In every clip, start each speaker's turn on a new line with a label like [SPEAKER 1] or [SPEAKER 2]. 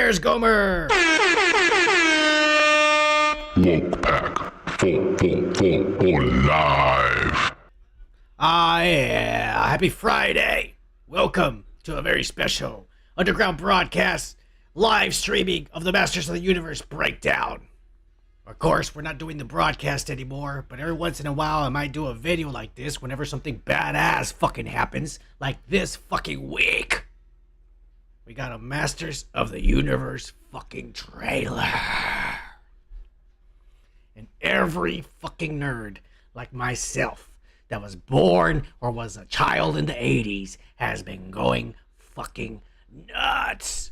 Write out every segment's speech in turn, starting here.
[SPEAKER 1] There's Gomer!
[SPEAKER 2] Woke Pack, full live.
[SPEAKER 1] Yeah, happy Friday. Welcome to a very special underground broadcast, live streaming of the Masters of the Universe breakdown. Of course, we're not doing the broadcast anymore, but every once in a while I might do a video like this whenever something badass fucking happens, like this fucking week. We got a Masters of the Universe fucking trailer. And every fucking nerd like myself that was born or was a child in the 80s has been going fucking nuts.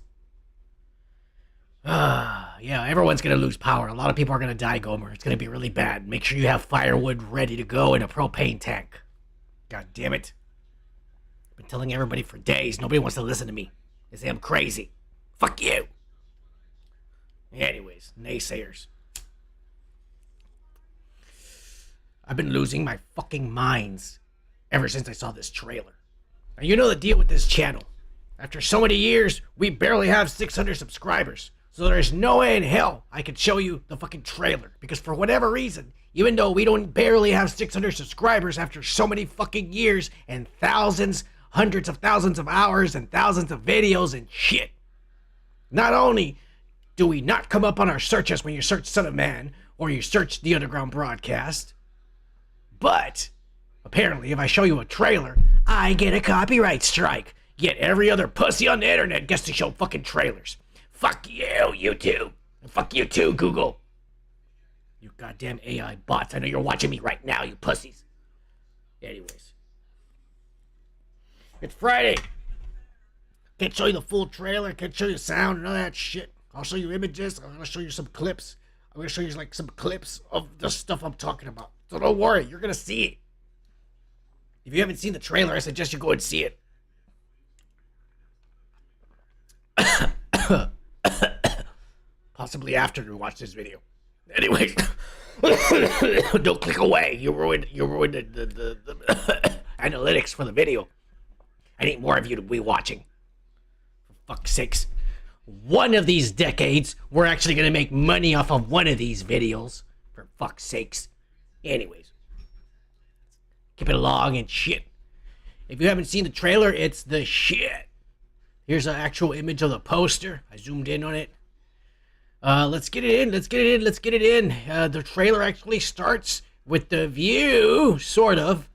[SPEAKER 1] Yeah, everyone's gonna lose power. A lot of people are gonna die, Gomer. It's gonna be really bad. Make sure you have firewood ready to go in a propane tank. God damn it. I've been telling everybody for days. Nobody wants to listen to me. They say I'm crazy. Fuck you. Anyways, naysayers. I've been losing my fucking minds ever since I saw this trailer. Now, you know the deal with this channel. After so many years, we barely have 600 subscribers. So there's no way in hell I could show you the fucking trailer. Because for whatever reason, even though we don't barely have 600 subscribers after so many fucking years and thousands, hundreds of thousands of hours and thousands of videos and shit. Not only do we not come up on our searches when you search Son of Man or you search the Underground Broadcast, but apparently if I show you a trailer, I get a copyright strike. Yet every other pussy on the internet gets to show fucking trailers. Fuck you, YouTube. And fuck you too, Google. You goddamn AI bots. I know you're watching me right now, you pussies. Anyways. It's Friday. Can't show you the full trailer. Can't show you sound and all that shit. I'll show you images. I'm gonna show you some clips. I'm gonna show you like some clips of the stuff I'm talking about. So don't worry, you're gonna see it. If you haven't seen the trailer, I suggest you go and see it. Possibly after you watch this video. Anyways, don't click away. You ruined the analytics for the video. I need more of you to be watching. For fuck's sakes. One of these decades, we're actually gonna make money off of one of these videos. For fuck's sakes. Anyways. Keep it along and shit. If you haven't seen the trailer, it's the shit. Here's an actual image of the poster. I zoomed in on it. Let's get it in. The trailer actually starts with the view, sort of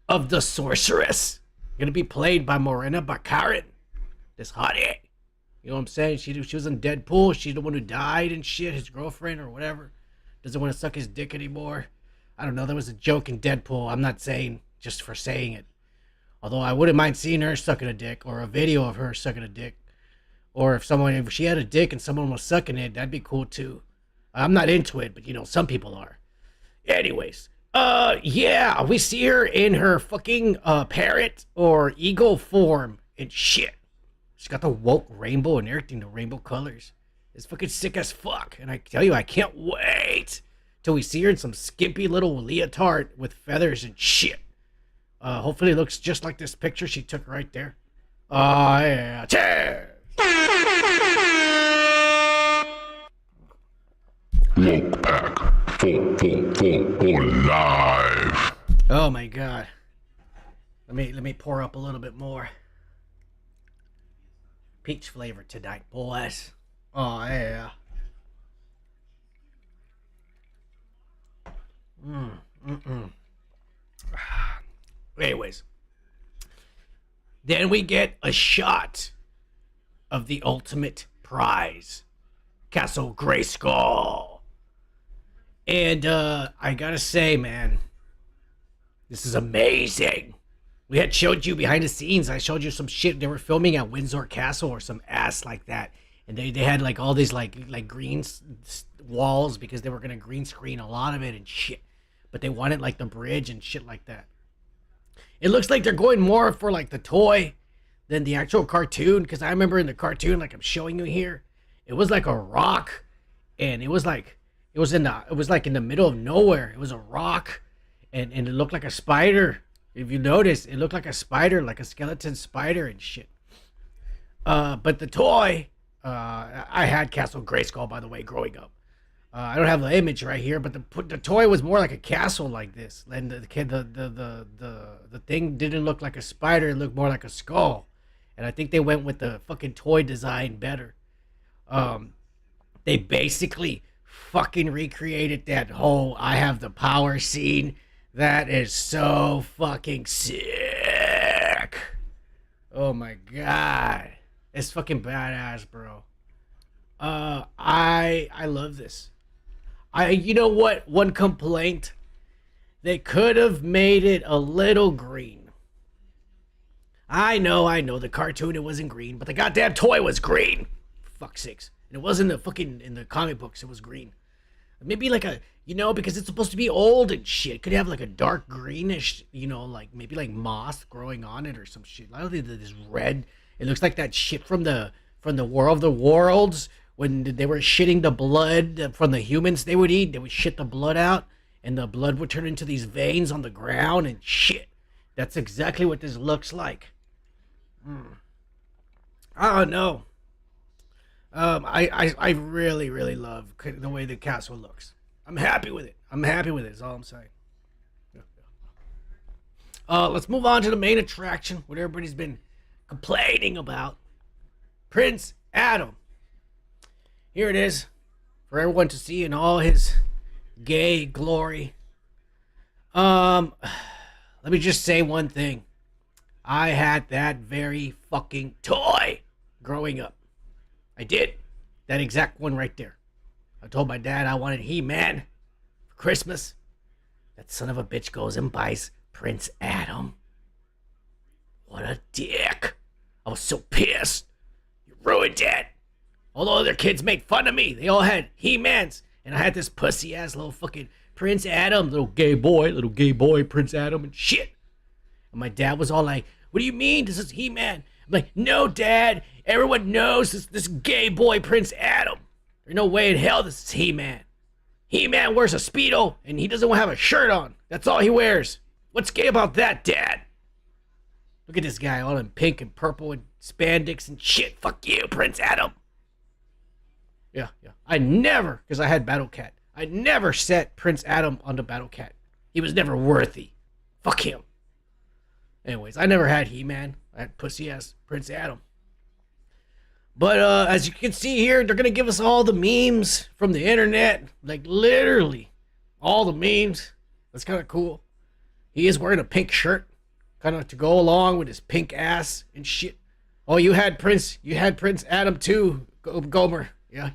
[SPEAKER 1] the sorceress. Gonna be played by Morena Baccarin. This hottie. You know what I'm saying? She was in Deadpool. She's the one who died and shit. His girlfriend or whatever. Doesn't want to suck his dick anymore. I don't know. There was a joke in Deadpool. I'm not saying just for saying it. Although I wouldn't mind seeing her sucking a dick, or a video of her sucking a dick. Or if she had a dick and someone was sucking it, that'd be cool too. I'm not into it, but you know, some people are. Anyways, yeah, we see her in her fucking parrot or eagle form and shit. She's got the woke rainbow and everything, the rainbow colors. It's fucking sick as fuck. And I tell you, I can't wait till we see her in some skimpy little leotard with feathers and shit. Hopefully it looks just like this picture she took right there. Yeah. Cheers!
[SPEAKER 2] Woke Pack, full live.
[SPEAKER 1] Oh my god. Let me pour up a little bit more. Peach flavor tonight, boys. Oh yeah. Anyways. Then we get a shot of the ultimate prize. Castle Grayskull. And I gotta say, man, this is amazing. We had showed you behind the scenes. I showed you some shit they were filming at Windsor Castle or some ass like that. And they had like all these like green walls because they were gonna green screen a lot of it and shit. But they wanted like the bridge and shit like that. It looks like they're going more for like the toy than the actual cartoon. Because I remember in the cartoon, like I'm showing you here, it was like a rock, and it was like in the middle of nowhere. It was a rock, and it looked like a spider. If you notice, it looked like a spider, like a skeleton spider and shit. But the toy, I had Castle Grayskull, by the way, growing up. I don't have the image right here, but the toy was more like a castle like this, and the thing didn't look like a spider; it looked more like a skull. And I think they went with the fucking toy design better. They basically fucking recreated that whole "I have the power" scene. That is so fucking sick. Oh my god, it's fucking badass, bro. I love this. You know what? One complaint, they could have made it a little green. I know, the cartoon it wasn't green, but the goddamn toy was green. For fuck's sakes. And it wasn't in the comic books, it was green. Maybe like because it's supposed to be old and shit. It could have like a dark greenish, like maybe like moss growing on it or some shit. I don't think that is red. It looks like that shit from the War of the Worlds. When they were shitting the blood from the humans they would eat, they would shit the blood out, and the blood would turn into these veins on the ground and shit. That's exactly what this looks like. I don't know. I really, really love the way the castle looks. I'm happy with it. Is all I'm saying. Let's move on to the main attraction, what everybody's been complaining about. Prince Adam. Here it is for everyone to see in all his gay glory. Let me just say one thing. I had that very fucking toy growing up. I did. That exact one right there. I told my dad I wanted He-Man for Christmas. That son of a bitch goes and buys Prince Adam. What a dick. I was so pissed. You ruined it. All the other kids made fun of me. They all had He-Mans. And I had this pussy-ass little fucking Prince Adam, little gay boy, Prince Adam and shit. And my dad was all like, what do you mean this is He-Man? I'm like, no, Dad. Everyone knows this gay boy, Prince Adam. There's no way in hell this is He-Man. He-Man wears a Speedo, and he doesn't have a shirt on. That's all he wears. What's gay about that, Dad? Look at this guy all in pink and purple and spandex and shit. Fuck you, Prince Adam. Yeah. I never, because I had Battle Cat, I never set Prince Adam on the Battle Cat. He was never worthy. Fuck him. Anyways, I never had He-Man. I had pussy-ass Prince Adam. But as you can see here, they're going to give us all the memes from the internet. Like, literally, all the memes. That's kind of cool. He is wearing a pink shirt, kind of to go along with his pink ass and shit. Oh, you had Prince Adam too, Gomer. Yeah.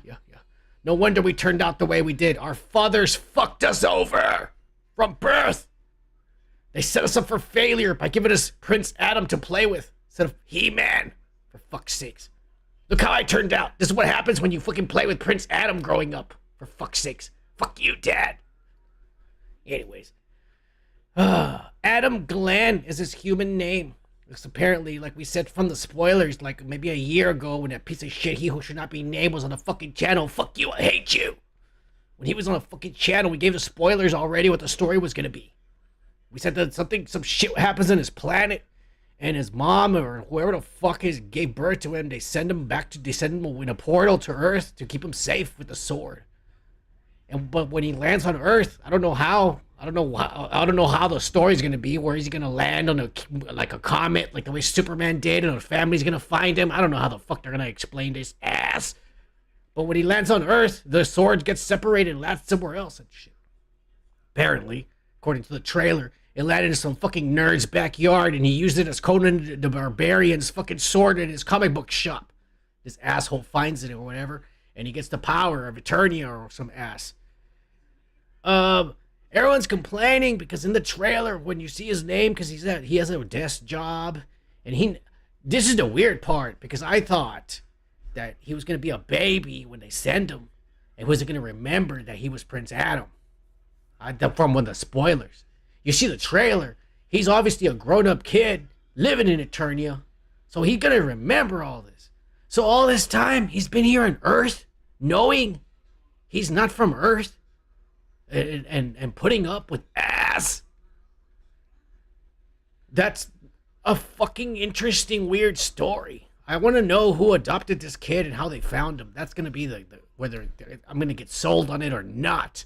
[SPEAKER 1] No wonder we turned out the way we did. Our fathers fucked us over from birth. They set us up for failure by giving us Prince Adam to play with instead of He-Man. For fuck's sakes. Look how I turned out. This is what happens when you fucking play with Prince Adam growing up. For fuck's sakes. Fuck you, Dad. Anyways. Adam Glenn is his human name. It's apparently, like we said from the spoilers, like maybe a year ago when that piece of shit, He Who Should Not Be Named, was on the fucking channel. Fuck you, I hate you. When he was on a fucking channel, we gave the spoilers already what the story was gonna be. We said that some shit happens on his planet, and his mom or whoever the fuck gave birth to him, they send him in a portal to Earth to keep him safe with the sword. But when he lands on Earth, I don't know how the story's gonna be. Where he's gonna land on a comet, like the way Superman did, and a family's gonna find him. I don't know how the fuck they're gonna explain this ass. But when he lands on Earth, the sword gets separated and lands somewhere else and shit. Apparently, according to the trailer, it landed in some fucking nerd's backyard, and he used it as Conan the Barbarian's fucking sword in his comic book shop. This asshole finds it or whatever, and he gets the power of Eternia or some ass. Everyone's complaining because in the trailer, when you see his name, because he has a desk job, and this is the weird part, because I thought that he was going to be a baby when they send him, and wasn't going to remember that he was Prince Adam. From one of the spoilers. You see the trailer, he's obviously a grown-up kid living in Eternia, so he's going to remember all this. So all this time, he's been here on Earth, knowing he's not from Earth, and putting up with ass. That's a fucking interesting, weird story. I want to know who adopted this kid and how they found him. That's gonna be the whether I'm gonna get sold on it or not.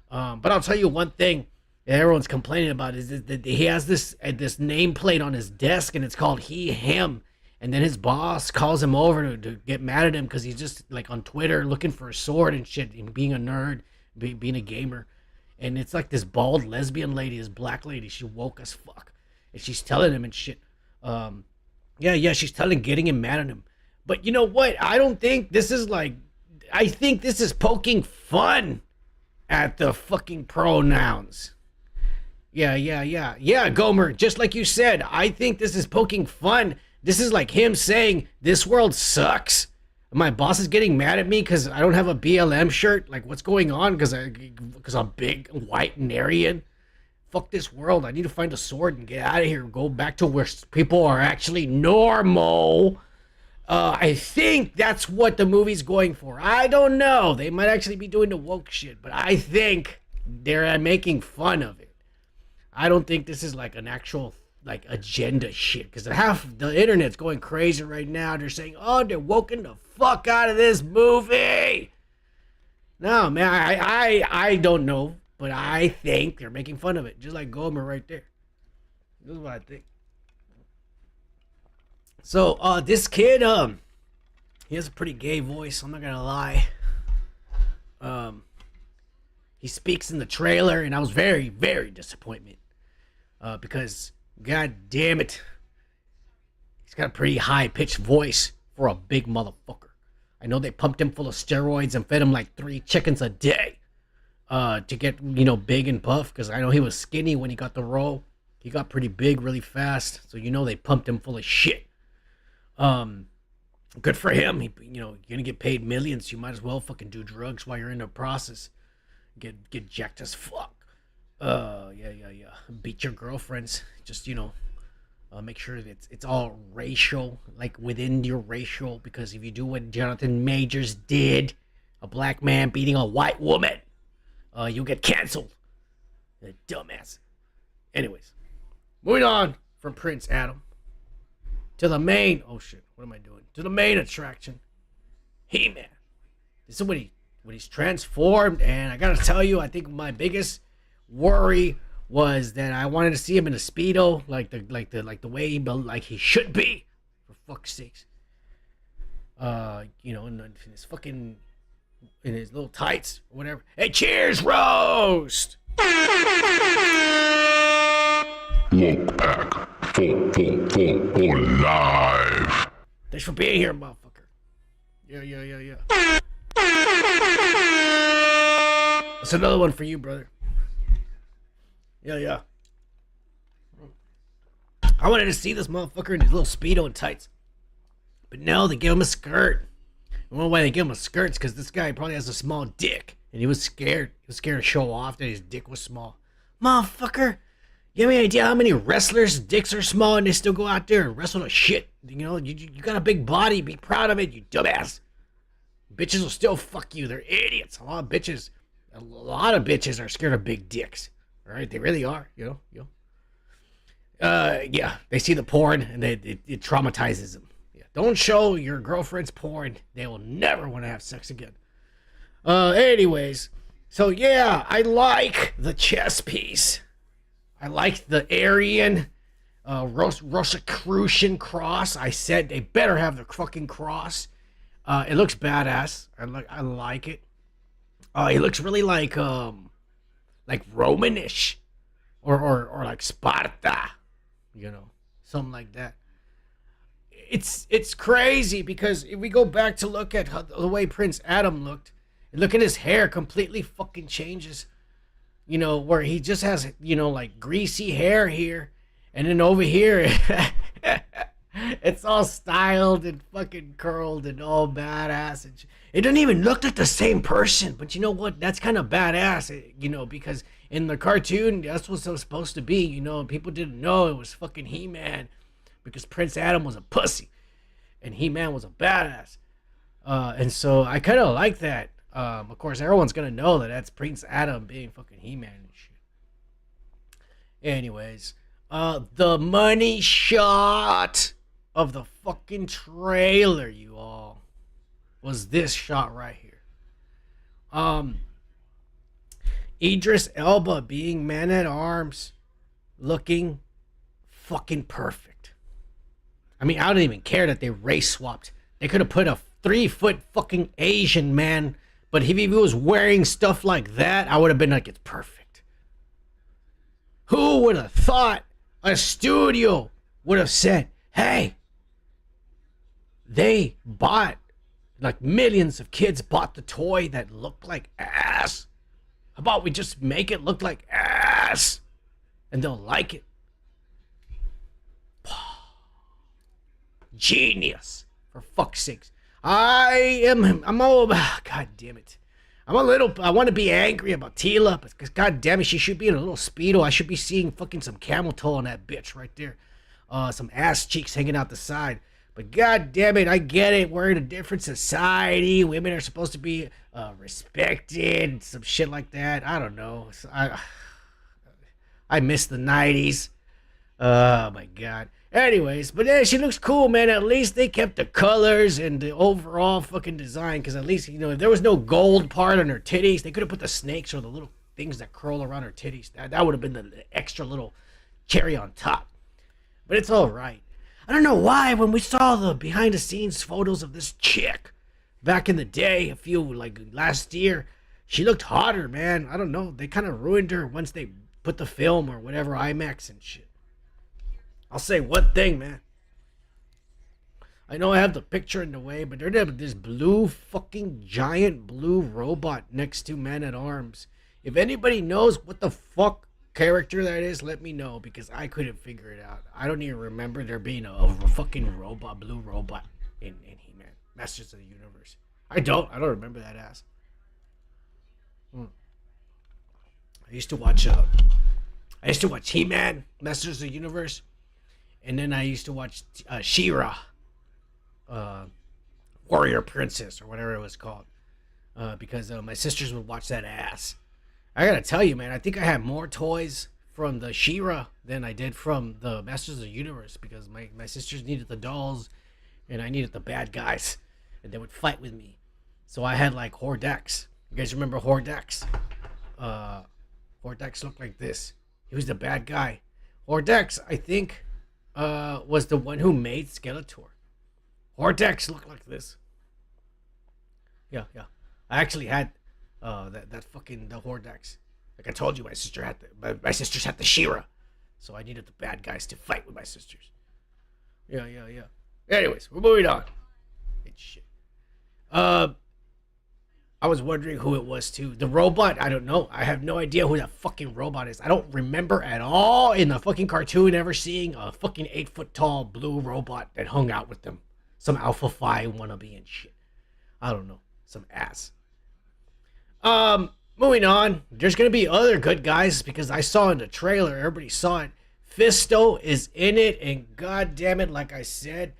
[SPEAKER 1] But I'll tell you one thing that everyone's complaining about is that he has this nameplate on his desk and it's called he, him. And then his boss calls him over to get mad at him because he's just like on Twitter looking for a sword and shit and being a nerd, being a gamer. And it's like this bald lesbian lady, this black lady. She woke as fuck. And she's telling him and shit. She's getting him mad at him. But you know what? I don't think this is like, I think this is poking fun at the fucking pronouns. Yeah, Gomer, just like you said, I think this is poking fun. This is like him saying, this world sucks. My boss is getting mad at me because I don't have a BLM shirt. Like, what's going on? Because I'm big, white, and Aryan. Fuck this world. I need to find a sword and get out of here. Go back to where people are actually normal. I think that's what the movie's going for. I don't know. They might actually be doing the woke shit, but I think they're making fun of it. I don't think this is like an actual like agenda shit, because half the internet's going crazy right now. They're saying, oh, they're woken the fuck out of this movie. No, man, I don't know, but I think they're making fun of it, just like Gomer right there. This is what I think. So this kid, he has a pretty gay voice, I'm not gonna lie. He speaks in the trailer, and I was very, very disappointed, because god damn it, he's got a pretty high-pitched voice for a big motherfucker. I know they pumped him full of steroids and fed him like 3 chickens a day to get, big and buff, because I know he was skinny when he got the role. He got pretty big really fast, so they pumped him full of shit. Good for him. You're gonna get paid millions. You might as well fucking do drugs while you're in the process. Get jacked as fuck. Yeah. Beat your girlfriends. Just, make sure that it's all racial, like within your racial, because if you do what Jonathan Majors did, a black man beating a white woman, you'll get canceled. Dumbass. Anyways, moving on from Prince Adam to the main, what am I doing? To the main attraction, He-Man. This is when he's transformed, and I gotta tell you, I think my biggest worry was that I wanted to see him in a Speedo, like the way he should be, for fuck's sakes. In his fucking, in his little tights or whatever. Hey, cheers, roast!
[SPEAKER 2] Woke Pack, full live.
[SPEAKER 1] Thanks for being here, motherfucker. Yeah. That's another one for you, brother. Yeah. I wanted to see this motherfucker in his little Speedo and tights. But no, they give him a skirt. I don't know why they give him a skirt. It's because this guy probably has a small dick. And he was scared. He was scared to show off that his dick was small. Motherfucker, you have any idea how many wrestlers' dicks are small and they still go out there and wrestle the shit? You got a big body. Be proud of it, you dumbass. Bitches will still fuck you. They're idiots. A lot of bitches are scared of big dicks. All right, they really are. Yeah, they see the porn and it traumatizes them. Yeah, don't show your girlfriend's porn. They will never want to have sex again. Anyways, so yeah, I like the chess piece. I like the Aryan Rosicrucian cross. I said they better have the fucking cross. It looks badass. I like it. It looks really like Romanish or like Sparta, something like that. It's crazy because if we go back to look at the way Prince Adam looked, and look at his hair completely fucking changes, where he just has, like greasy hair here, and then over here, it's all styled and fucking curled and all badass. And it doesn't even look like the same person, but you know what? That's kind of badass, because in the cartoon, that's what it was supposed to be, people didn't know it was fucking He-Man because Prince Adam was a pussy and He-Man was a badass. And so I kind of like that. Of course, everyone's going to know that that's Prince Adam being fucking He-Man and shit. Anyways, the money shot. of the fucking trailer, you all, was this shot right here. Idris Elba being Man-at-Arms, looking fucking perfect. I mean, I don't even care that they race swapped. They could have put a 3-foot fucking Asian man, but if he was wearing stuff like that, I would have been like, it's perfect. Who would have thought a studio would have said, hey, they bought, like millions of kids bought the toy that looked like ass. How about we just make it look like ass? And they'll like it. Genius, for fuck's sakes. I'm all, god damn it. I want to be angry about Tila, because god damn it, she should be in a little Speedo. I should be seeing fucking some camel toe on that bitch right there. Some ass cheeks hanging out the side. But god damn it, I get it. We're in a different society. Women are supposed to be respected, some shit like that. I don't know. I miss the 90s. Oh my god. Anyways, but yeah, she looks cool, man. At least they kept the colors and the overall fucking design, because at least, you know, if there was no gold part on her titties, they could have put the snakes or the little things that curl around her titties. That would have been the extra little cherry on top. But it's all right. I don't know why, when we saw the behind the scenes photos of this chick back in the day, like last year, she looked hotter, man. I don't know. They kind of ruined her once they put the film or whatever, IMAX and shit. I'll say one thing, man. I know I have the picture in the way, but there's this blue fucking giant blue robot next to Man-at-Arms. If anybody knows what the fuck character that is, let me know, because I couldn't figure it out. I don't even remember there being a fucking robot, blue robot in He-Man, Masters of the Universe. I don't remember that ass. I used to watch He-Man, Masters of the Universe. And then I used to watch She-Ra, Warrior Princess, or whatever it was called, because my sisters would watch that ass. I gotta tell you, man, I think I had more toys from the She-Ra than I did from the Masters of the Universe, because my sisters needed the dolls, and I needed the bad guys, and they would fight with me. So I had like Hordex. You guys remember Hordex? Hordex looked like this. He was the bad guy. Hordex, I think, was the one who made Skeletor. Hordex looked like this. Yeah. I actually had that fucking the Hordex. Like I told you, my sisters had the She-Ra, so I needed the bad guys to fight with my sisters. Yeah. Anyways, we're moving on. It's shit. I was wondering who it was too. The robot, I don't know. I have no idea who that fucking robot is. I don't remember at all in the fucking cartoon ever seeing a fucking 8-foot tall blue robot that hung out with them. Some Alpha Phi wannabe and shit. I don't know. Some ass. Moving on. There's gonna be other good guys, because I saw in the trailer, everybody saw it. Fisto is in it, and god damn it, like I said,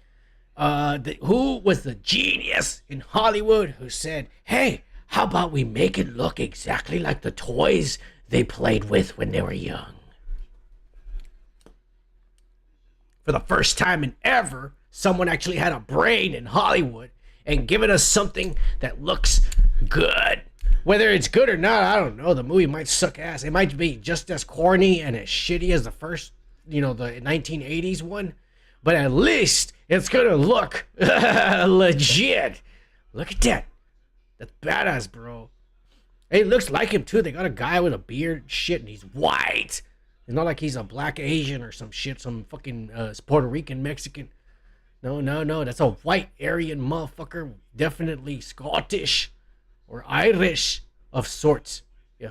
[SPEAKER 1] who was the genius in Hollywood who said, hey, how about we make it look exactly like the toys they played with when they were young? For the first time in ever, someone actually had a brain in Hollywood and given us something that looks good. Whether it's good or not, I don't know. The movie might suck ass. It might be just as corny and as shitty as the first, the 1980s one. But at least it's gonna look legit. Look at that. That's badass, bro. Hey, it looks like him too. They got a guy with a beard and shit, and he's white. It's not like he's a black Asian or some shit, some fucking Puerto Rican Mexican. No. That's a white Aryan motherfucker. Definitely Scottish or Irish of sorts. Yeah.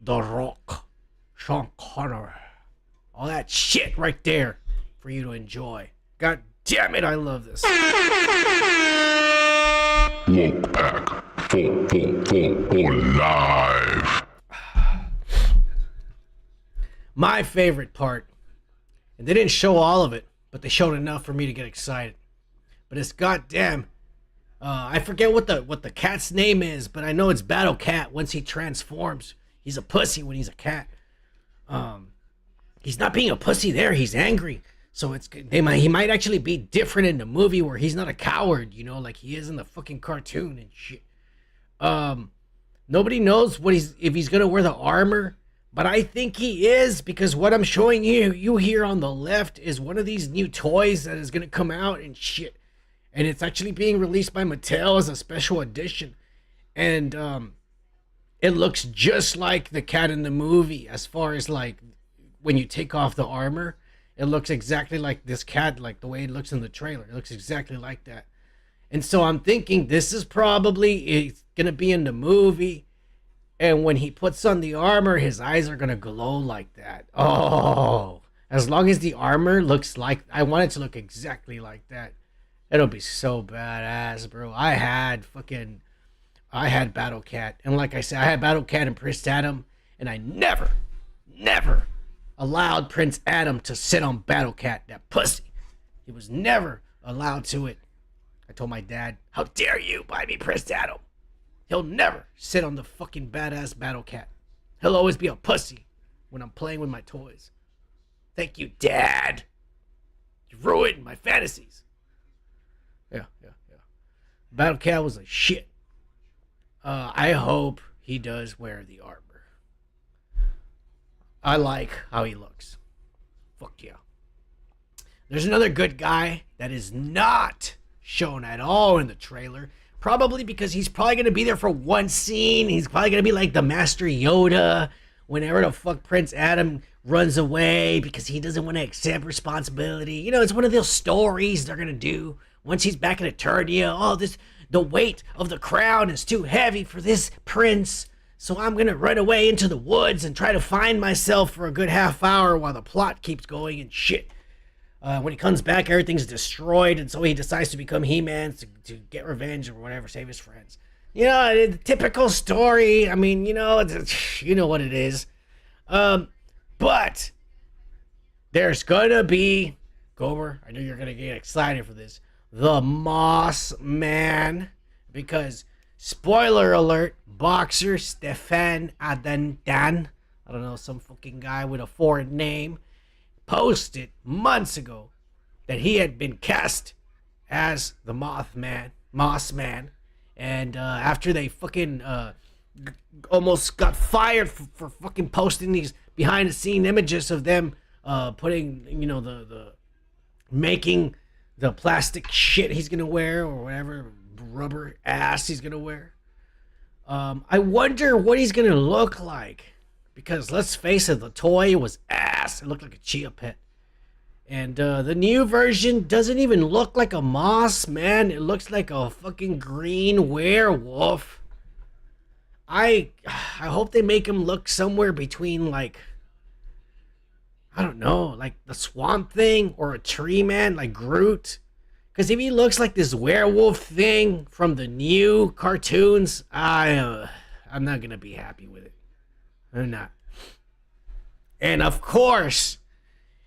[SPEAKER 1] The Rock. Sean Connery. All that shit right there for you to enjoy. God damn it, I love this.
[SPEAKER 2] Woke Pack. Full live.
[SPEAKER 1] My favorite part, and they didn't show all of it, but they showed enough for me to get excited. But it's goddamn, I forget what the cat's name is, but I know it's Battle Cat. Once he transforms, he's a pussy when he's a cat. He's not being a pussy there. He's angry. So he might actually be different in the movie where he's not a coward, you know, like he is in the fucking cartoon and shit. Nobody knows if he's gonna wear the armor, but I think he is, because what I'm showing you here on the left is one of these new toys that is gonna come out and shit, and it's actually being released by Mattel as a special edition, and it looks just like the cat in the movie as far as like when you take off the armor. It looks exactly like this cat, like the way it looks in the trailer. It looks exactly like that. And so I'm thinking this is probably going to be in the movie. And when he puts on the armor, his eyes are going to glow like that. Oh, as long as the armor looks like, I want it to look exactly like that. It'll be so badass, bro. I had Battle Cat. And like I said, I had Battle Cat and Prince Adam. And I never allowed Prince Adam to sit on Battle Cat, that pussy. He was never allowed to it. I told my dad, how dare you buy me Prince Adam? He'll never sit on the fucking badass Battle Cat. He'll always be a pussy when I'm playing with my toys. Thank you, Dad. You ruined my fantasies. Yeah. Battle Cat was a shit. I hope he does wear the armor. I like how he looks. Fuck yeah. There's another good guy that is not shown at all in the trailer. Probably because he's probably going to be there for one scene. He's probably going to be like the Master Yoda whenever the fuck Prince Adam runs away because he doesn't want to accept responsibility. You know, it's one of those stories they're going to do once he's back in Eternia. Oh, the weight of the crown is too heavy for this prince. So I'm going to run away into the woods and try to find myself for a good half hour while the plot keeps going and shit. When he comes back, everything's destroyed, and so he decides to become He-Man to get revenge or whatever, save his friends. You know, the typical story. I mean, you know what it is. But there's going to be, Gomer, I know you're going to get excited for this, the Moss Man, because... spoiler alert, boxer Stefan Adandan, I don't know, some fucking guy with a foreign name, posted months ago that he had been cast as the Moss Man, and after they fucking almost got fired for fucking posting these behind the scene images of them putting, you know, the making the plastic shit he's gonna wear or whatever rubber ass he's gonna wear. I wonder what he's gonna look like, because let's face it, the toy was ass. It looked like a chia pet, and the new version doesn't even look like a Moss Man. It looks like a fucking green werewolf. I hope they make him look somewhere between, like, I don't know, like the Swamp Thing or a Tree Man, like Groot. Because if he looks like this werewolf thing from the new cartoons, I'm not going to be happy with it. I'm not. And of course,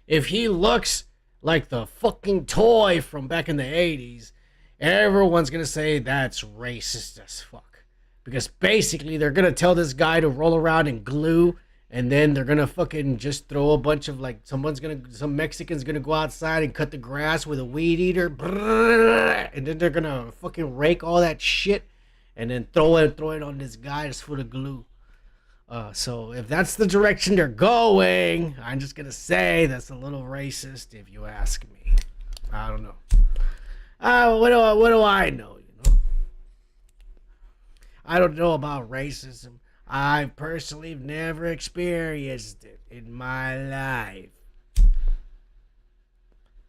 [SPEAKER 1] if he looks like the fucking toy from back in the 80s, everyone's going to say that's racist as fuck. Because basically, they're going to tell this guy to roll around in glue, and then they're gonna fucking just throw a bunch of, like, some Mexican's gonna go outside and cut the grass with a weed eater, and then they're gonna fucking rake all that shit and then throw it on this guy that's full of glue. So if that's the direction they're going, I'm just gonna say that's a little racist if you ask me. I don't know. What do I know? You know, I don't know about racism. I personally have never experienced it in my life.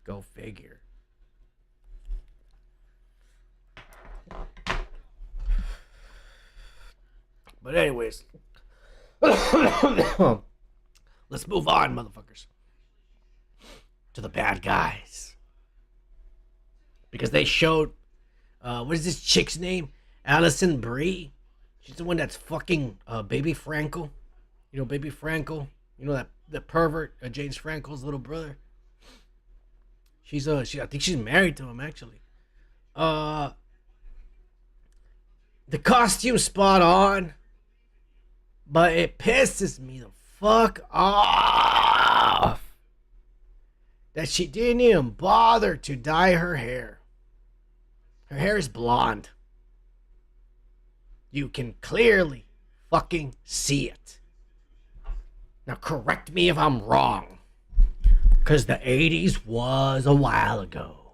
[SPEAKER 1] Go figure. But anyways, let's move on, motherfuckers, to the bad guys. Because they showed, what is this chick's name? Allison Brie. She's the one that's fucking Baby Frankel. You know Baby Frankel? You know that pervert, James Frankel's little brother? I think she's married to him, actually. The costume's spot on, but it pisses me the fuck off that she didn't even bother to dye her hair. Her hair is blonde. You can clearly fucking see it. Now correct me if I'm wrong, because the 80s was a while ago.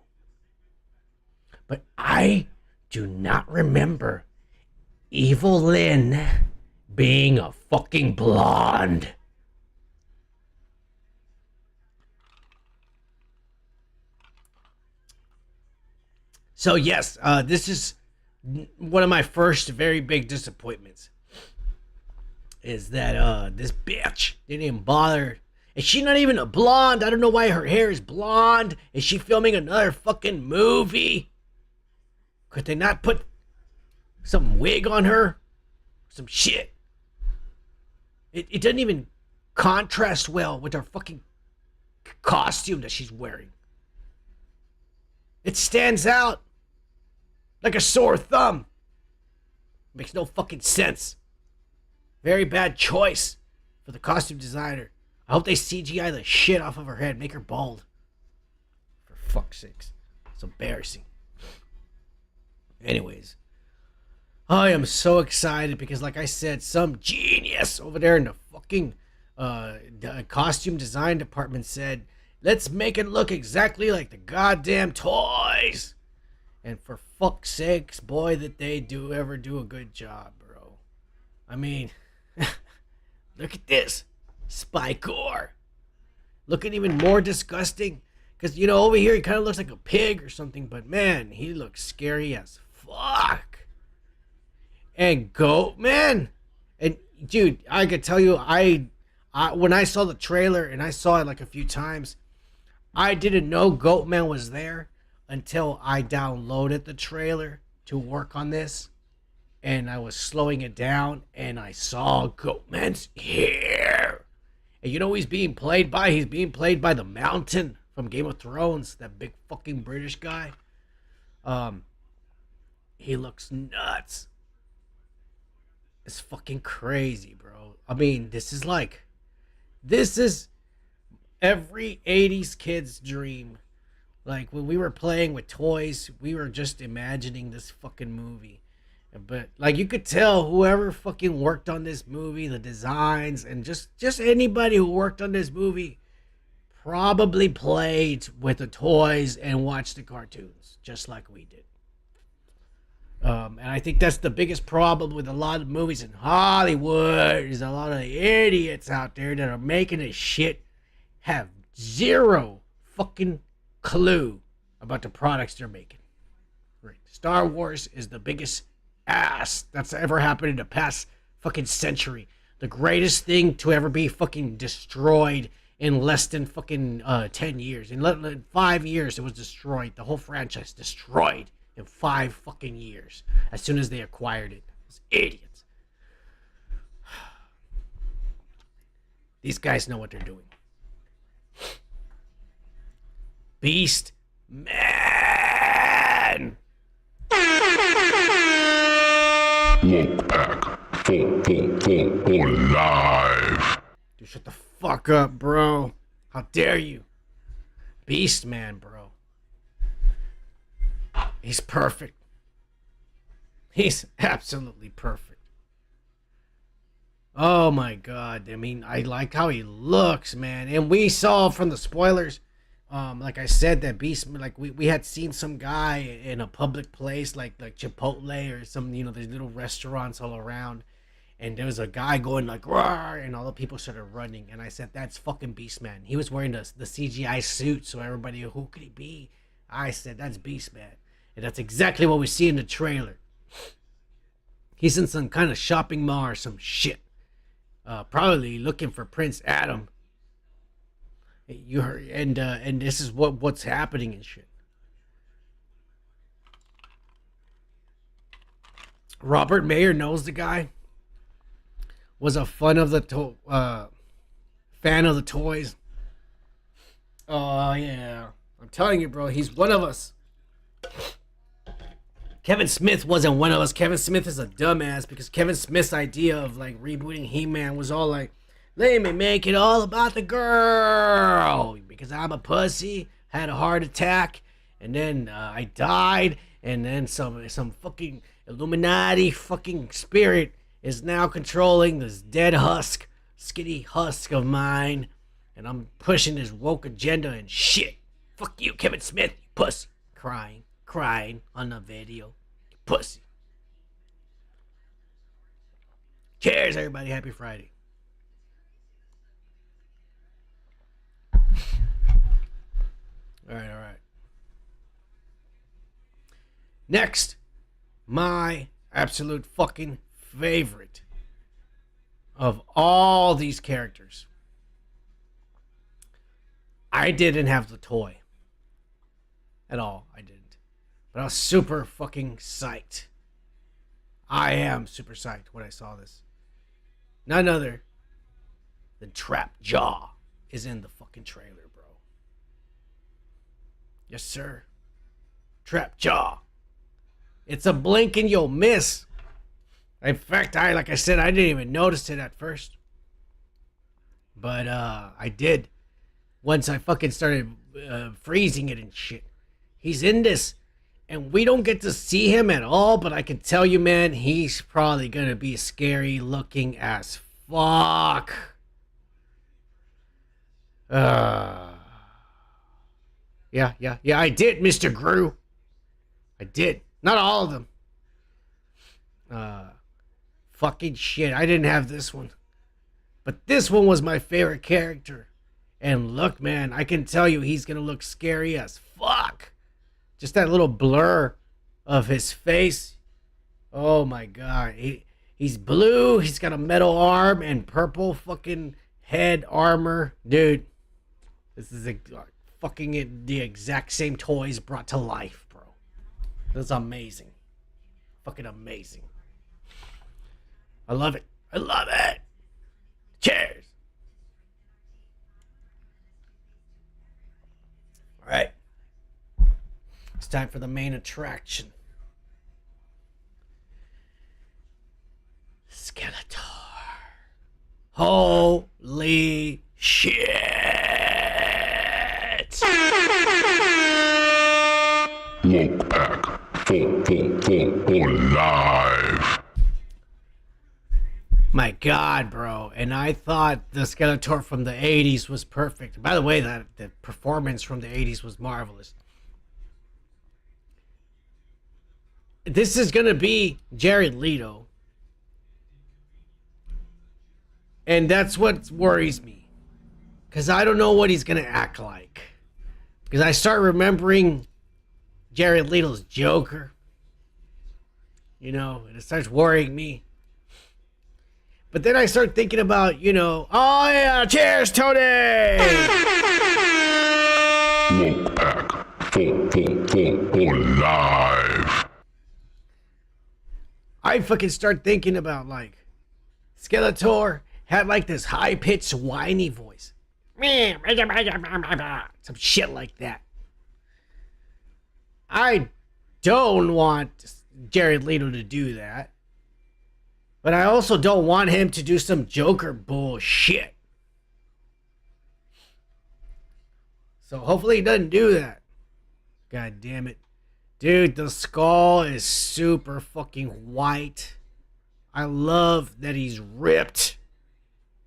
[SPEAKER 1] But I do not remember Evil Lynn being a fucking blonde. So yes, this is one of my first very big disappointments. Is that this bitch didn't even bother. Is she not even a blonde? I don't know why her hair is blonde. Is she filming another fucking movie? Could they not put some wig on her? Some shit. It doesn't even contrast well with her fucking costume that she's wearing. It stands out like a sore thumb. Makes no fucking sense. Very bad choice for the costume designer. I hope they CGI the shit off of her head. Make her bald. For fuck's sakes. It's embarrassing. Anyways. I am so excited because, like I said, some genius over there in the fucking costume design department said, let's make it look exactly like the goddamn toys. And for fuck's sakes, boy, that they ever do a good job, bro. I mean, look at this. Spike-Core. Looking even more disgusting. Because, you know, over here he kind of looks like a pig or something. But, man, he looks scary as fuck. And Goat, man. And, dude, I could tell you, I when I saw the trailer, and I saw it like a few times, I didn't know Goatman was there until I downloaded the trailer to work on this. And I was slowing it down, and I saw Goatman's hair. And you know who he's being played by? He's being played by the Mountain from Game of Thrones, that big fucking British guy. He looks nuts. It's fucking crazy, bro. I mean, this is every 80s kid's dream. Like, when we were playing with toys, we were just imagining this fucking movie. But, like, you could tell whoever fucking worked on this movie, the designs, and just anybody who worked on this movie probably played with the toys and watched the cartoons, just like we did. And I think that's the biggest problem with a lot of movies in Hollywood. There's a lot of idiots out there that are making this shit have zero fucking clue about the products they're making. Right. Star Wars is the biggest ass that's ever happened in the past fucking century. The greatest thing to ever be fucking destroyed in less than fucking 10 years. In 5 years, it was destroyed. The whole franchise destroyed in 5 fucking years as soon as they acquired it. Those idiots. These guys know what they're doing. Beast Man.
[SPEAKER 2] Woke Pack. Full live.
[SPEAKER 1] Dude, shut the fuck up, bro. How dare you? Beast Man, bro. He's perfect. He's absolutely perfect. Oh my god. I mean, I like how he looks, man. And we saw from the spoilers, like I said, that Beast, like we had seen some guy in a public place, like Chipotle or some, you know, there's little restaurants all around. And there was a guy going like, roar, and all the people started running. And I said, that's fucking Beast Man. He was wearing the CGI suit, so everybody, who could he be? I said, that's Beast Man. And that's exactly what we see in the trailer. He's in some kind of shopping mall or some shit. Probably looking for Prince Adam. You heard, and this is what's happening and shit. Robert Mayer knows the guy. Was a fan of the toys. Oh yeah, I'm telling you, bro. He's one of us. Kevin Smith wasn't one of us. Kevin Smith is a dumbass because Kevin Smith's idea of like rebooting He-Man was all like, let me make it all about the girl. because I'm a pussy, had a heart attack, and then I died, and then some fucking Illuminati fucking spirit is now controlling this dead husk, skinny husk of mine, and I'm pushing this woke agenda and shit. Fuck you, Kevin Smith, you pussy. Crying on the video, you pussy. Cheers, everybody. Happy Friday. All right. Next, my absolute fucking favorite of all these characters. I didn't have the toy at all. I didn't. But I was super fucking psyched. I am super psyched when I saw this. None other than Trap Jaw is in the fucking trailer, bro. Yes, sir. Trap Jaw. It's a blink and you'll miss. In fact, like I said, I didn't even notice it at first. But I did. Once I fucking started freezing it and shit. He's in this. And we don't get to see him at all. But I can tell you, man, he's probably going to be scary looking as fuck. Yeah, I did, Mr. Gru. I did. Not all of them. Fucking shit. I didn't have this one. But this one was my favorite character. And look, man, I can tell you he's going to look scary as fuck. Just that little blur of his face. Oh my god. He's blue. He's got a metal arm and purple fucking head armor. Dude, this is fucking the exact same toys brought to life, bro. That's amazing. Fucking amazing. I love it. I love it. Cheers. All right. It's time for the main attraction. Skeletor. Holy shit.
[SPEAKER 2] Woke Pack, full live.
[SPEAKER 1] My god, bro. And I thought the Skeletor from the 80s was perfect. By the way, the performance from the 80s was marvelous. This is going to be Jared Leto. And that's what worries me. Because I don't know what he's going to act like. Because I start remembering Jared Leto's Joker. You know, and it starts worrying me. But then I start thinking about, oh yeah, cheers, Tony!
[SPEAKER 2] Woke Pack, full live.
[SPEAKER 1] I fucking start thinking about, like, Skeletor had, like, this high-pitched, whiny voice. Some shit like that. I don't want Jared Leto to do that. But I also don't want him to do some Joker bullshit. So hopefully he doesn't do that. God damn it. Dude, the skull is super fucking white. I love that he's ripped.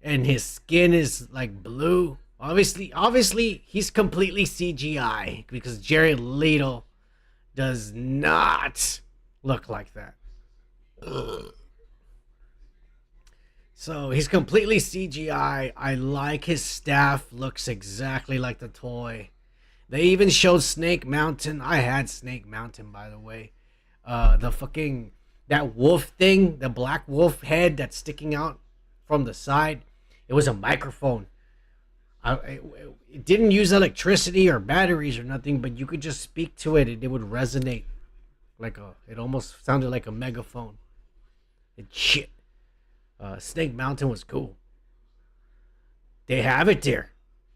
[SPEAKER 1] And his skin is like blue. Obviously, he's completely CGI. Because Jared Leto does not look like that. Ugh. So he's completely CGI. I like his staff. Looks exactly like the toy. They even showed Snake Mountain. I had Snake Mountain, by the way. The fucking, that wolf thing, the black wolf head that's sticking out from the side. It was a microphone. It didn't use electricity or batteries or nothing, but you could just speak to it and it would resonate. It almost sounded like a megaphone. And shit. Snake Mountain was cool. They have it there.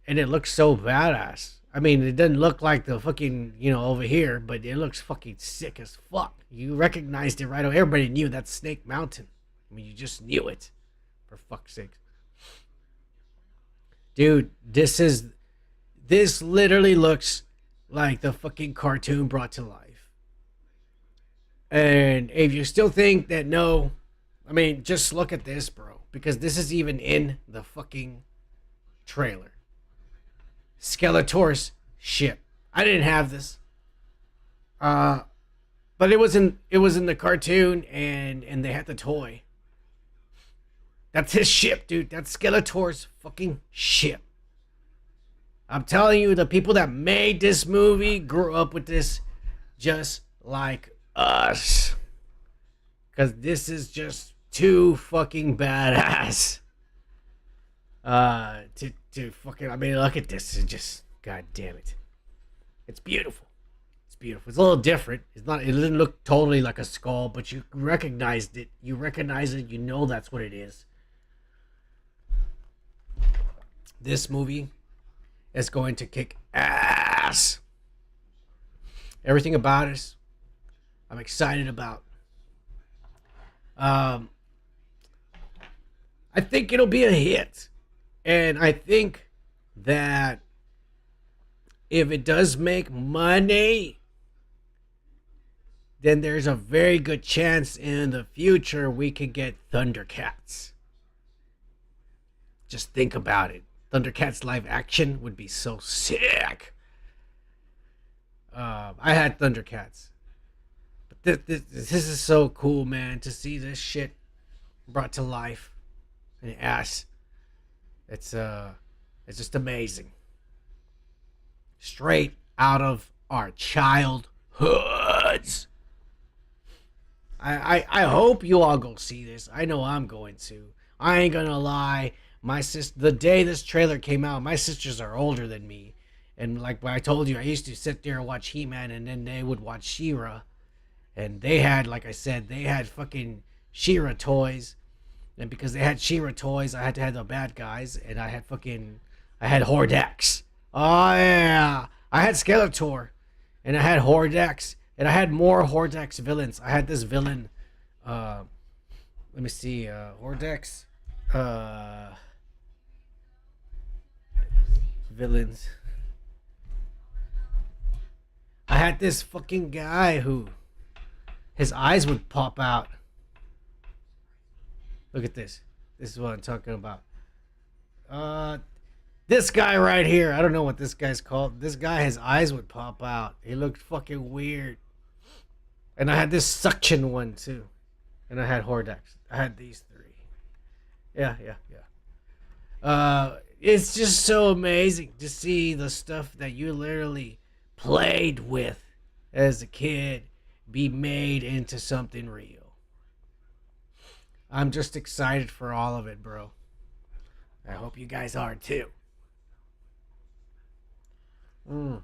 [SPEAKER 1] And it looks so badass. I mean, it doesn't look like the fucking, over here, but it looks fucking sick as fuck. You recognized it right away. Everybody knew that's Snake Mountain. I mean, you just knew it. For fuck's sake. Dude, this is This literally looks like the fucking cartoon brought to life. And if you still think that no, I mean, just look at this, bro. Because this is even in the fucking trailer. Skeletor's ship. I didn't have this. But it was in the cartoon and they had the toy. That's his ship, dude. That's Skeletor's fucking ship. I'm telling you, the people that made this movie grew up with this just like us. Because this is just too fucking badass. To fucking, I mean, look at this. It's just, god damn it. It's beautiful. It's beautiful. It's a little different. It doesn't look totally like a skull, but you recognized it. You recognize it. You know that's what it is. This movie is going to kick ass. Everything about it, I'm excited about. I think it'll be a hit. And I think that if it does make money, then there's a very good chance in the future we could get Thundercats. Just think about it. Thundercats live action would be so sick. I had Thundercats. But this is so cool, man, to see this shit brought to life. And ass. It's just amazing. Straight out of our childhoods. I hope you all go see this. I know I'm going to. I ain't gonna lie. The day this trailer came out, my sisters are older than me. And like I told you, I used to sit there and watch He-Man, and then they would watch She-Ra. And they had, like I said, they had fucking She-Ra toys. And because they had She-Ra toys, I had to have the bad guys. And I had Hordex. Oh, yeah. I had Skeletor. And I had Hordex. And I had more Hordex villains. I had this villain. Let me see. Hordex. Villains. I had this fucking guy who his eyes would pop out. Look at this. This is what I'm talking about. This guy right here. I don't know what this guy's called. This guy, his eyes would pop out. He looked fucking weird. And I had this suction one too. And I had Hordex. I had these three. Yeah. It's just so amazing to see the stuff that you literally played with as a kid be made into something real. I'm just excited for all of it, bro. I hope you guys are too. There's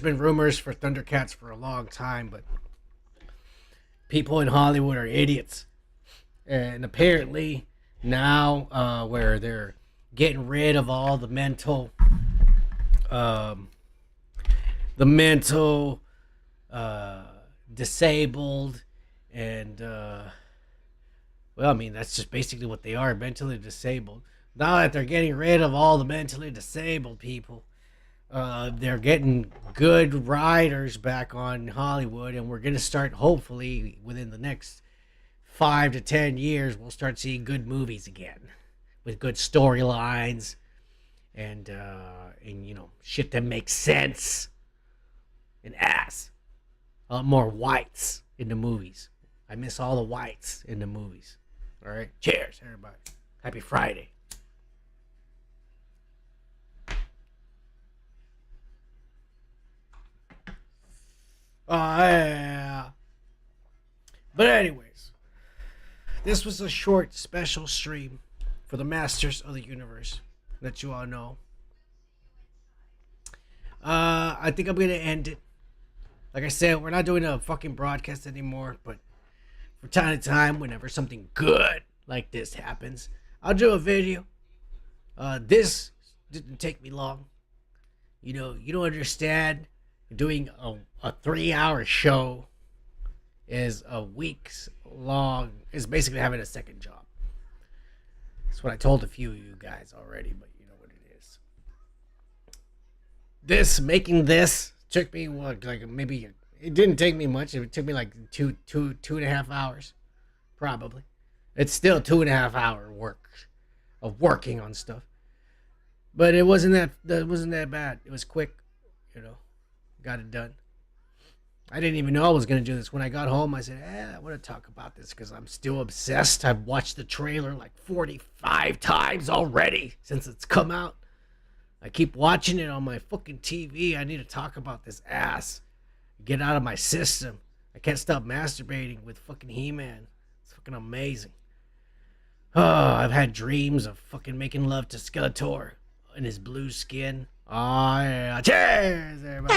[SPEAKER 1] been rumors for Thundercats for a long time, but people in Hollywood are idiots. And apparently now, where they're getting rid of all the mental disabled, and well, I mean, that's just basically what they are, mentally disabled. Now that they're getting rid of all the mentally disabled people, they're getting good writers back on Hollywood, and we're going to start, hopefully, within the next 5 to 10 years, we'll start seeing good movies again with good storylines and you know, shit that makes sense and ass. A lot more whites in the movies. I miss all the whites in the movies. All right, cheers, everybody. Happy Friday. Yeah. But anyways, this was a short special stream for the Masters of the Universe that you all know. I think I'm gonna end it. Like I said, we're not doing a fucking broadcast anymore, but from time to time, whenever something good like this happens, I'll do a video. This didn't take me long. You know, you don't understand. Doing a 3-hour show is a week's long. Is basically having a second job. That's what I told a few of you guys already, but you know what it is. making this took me what, like maybe it didn't take me much. It took me like two and a half hours, probably. It's still 2.5 hour work of working on stuff, but it wasn't that bad. It was quick, you know, got it done. I didn't even know I was gonna do this. When I got home, I said, I want to talk about this because I'm still obsessed. I've watched the trailer like 45 times already since it's come out. I keep watching it on my fucking TV. I need to talk about this ass. Get out of my system. I can't stop masturbating with fucking He-Man. It's fucking amazing. Oh, I've had dreams of fucking making love to Skeletor in his blue skin. Oh, yeah. Cheers, everybody.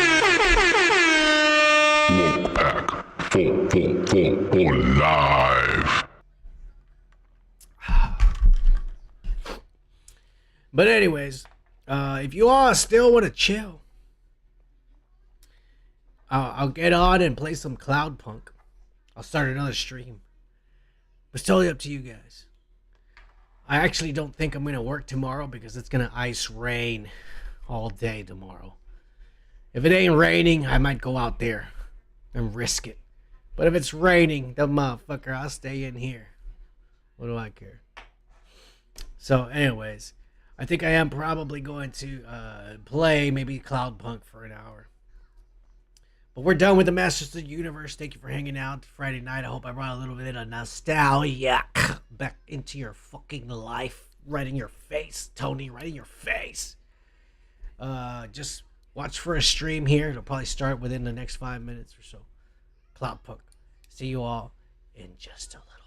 [SPEAKER 2] Woke Pack for live.
[SPEAKER 1] But anyways, if you all still want to chill, I'll get on and play some Cloud Punk. I'll start another stream. It's totally up to you guys. I actually don't think I'm going to work tomorrow because it's going to ice rain all day tomorrow. If it ain't raining, I might go out there and risk it. But if it's raining, the motherfucker, I'll stay in here. What do I care? So anyways, I think I am probably going to play maybe Cloud Punk for an hour. But we're done with the Masters of the Universe. Thank you for hanging out Friday night. I hope I brought a little bit of nostalgia back into your fucking life. Right in your face, Tony. Right in your face. Just watch for a stream here. It'll probably start within the next 5 minutes or so. Cloud Punk. See you all in just a little.